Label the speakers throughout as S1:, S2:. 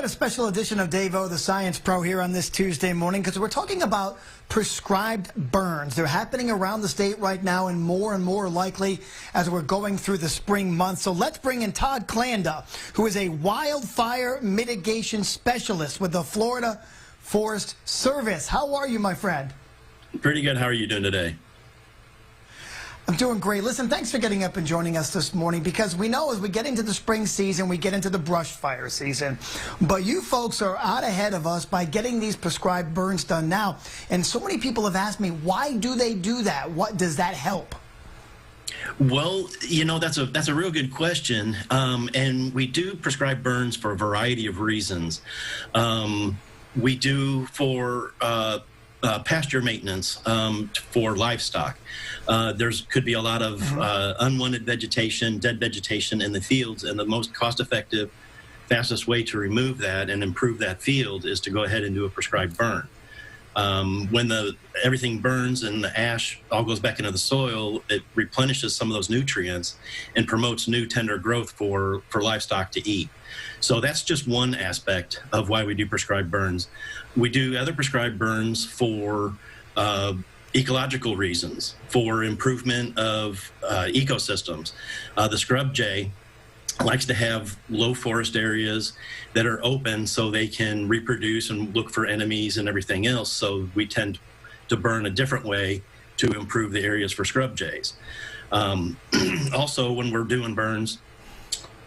S1: got a special edition of Dave-O, the Science Pro, here on this Tuesday morning because we're talking about prescribed burns. They're happening around the state right now and more likely as we're going through the spring months. So let's bring in Todd Chalanda, who is a wildfire mitigation specialist with the Florida Forest Service. How are you, my friend?
S2: Pretty good. How are you doing today?
S1: I'm doing great. Listen, thanks for getting up and joining us this morning, because we know as we get into the spring season, we get into the brush fire season. But you folks are out ahead of us by getting these prescribed burns done now. And so many people have asked me, why do they do that? What does that help?
S2: Well, you know, that's a real good question. And we do prescribe burns for a variety of reasons. We do for pasture maintenance for livestock. Could be a lot of unwanted vegetation, dead vegetation in the fields, and the most cost-effective, fastest way to remove that and improve that field is to go ahead and do a prescribed burn. When everything burns and the ash all goes back into the soil, it replenishes some of those nutrients and promotes new tender growth for livestock to eat. So that's just one aspect of why we do prescribed burns. We do other prescribed burns for ecological reasons, for improvement of ecosystems. The scrub jay likes to have low forest areas that are open so they can reproduce and look for enemies and everything else. So we tend to burn a different way to improve the areas for scrub jays. Also, when we're doing burns,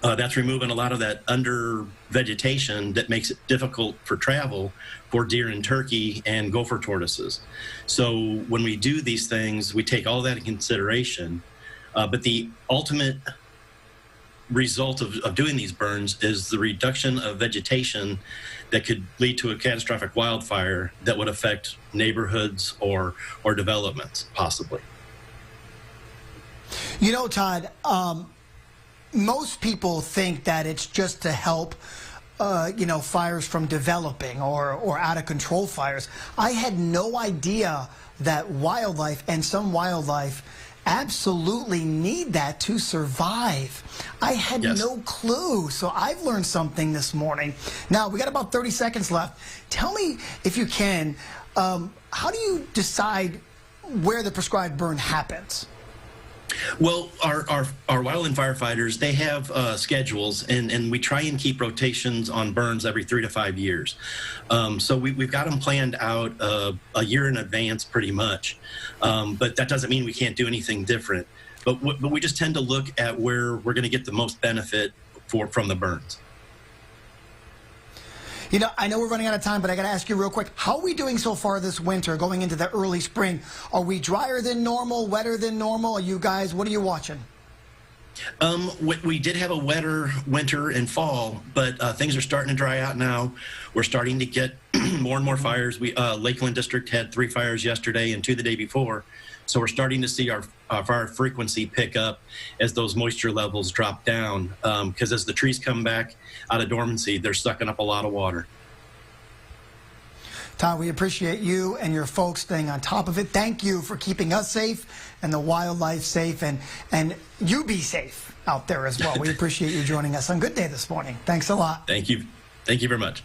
S2: that's removing a lot of that under vegetation that makes it difficult for travel for deer and turkey and gopher tortoises. So when we do these things, we take all that into consideration. But the ultimate result of doing these burns is the reduction of vegetation that could lead to a catastrophic wildfire that would affect neighborhoods or developments, possibly.
S1: You know, Todd, most people think that it's just to help, fires from developing or out of control fires. I had no idea that wildlife and some wildlife absolutely need that to survive. I had no clue. So I've learned something this morning. Now, we got about 30 seconds left. Tell me, if you can, how do you decide where the prescribed burn happens?
S2: Well, our wildland firefighters, they have schedules, and we try and keep rotations on burns every 3 to 5 years. So we've got them planned out a year in advance, pretty much. But that doesn't mean we can't do anything different. But we just tend to look at where we're going to get the most benefit from the burns.
S1: You know, I know we're running out of time, but I got to ask you real quick. How are we doing so far this winter, going into the early spring? Are we drier than normal, wetter than normal? Are you guys, what are you watching?
S2: We did have a wetter winter and fall, but things are starting to dry out now. We're starting to get more and more fires. Lakeland District had 3 fires yesterday and 2 the day before. So we're starting to see our fire frequency pick up as those moisture levels drop down. Because as the trees come back out of dormancy, they're sucking up a lot of water.
S1: Todd, we appreciate you and your folks staying on top of it. Thank you for keeping us safe and the wildlife safe, and you be safe out there as well. We appreciate you joining us on Good Day this morning. Thanks a lot.
S2: Thank you. Thank you very much.